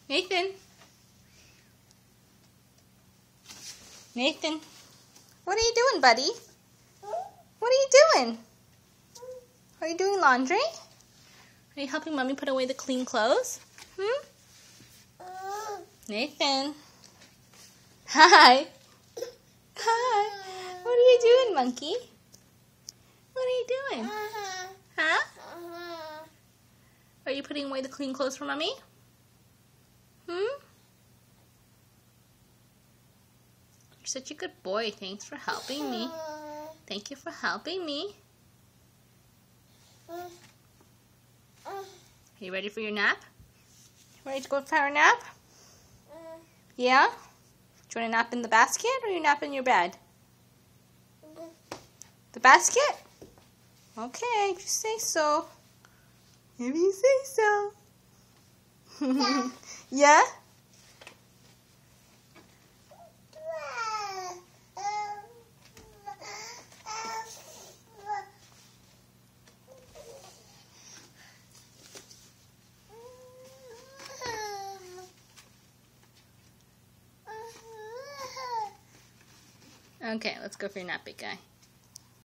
Nathan. Nathan. What are you doing, buddy? What are you doing? Are you doing laundry? Are you helping Mommy put away the clean clothes? Nathan. Hi. Hi. What are you doing, monkey? What are you doing? Huh? Are you putting away the clean clothes for Mommy? You're such a good boy. Thanks for helping me. Thank you for helping me. Are you ready for your nap? Ready to go for a nap? Yeah? Do you want to nap in the basket or you nap in your bed? The basket? Okay, if you say so. If you say so. Yeah? Okay, let's go for your nap, big guy.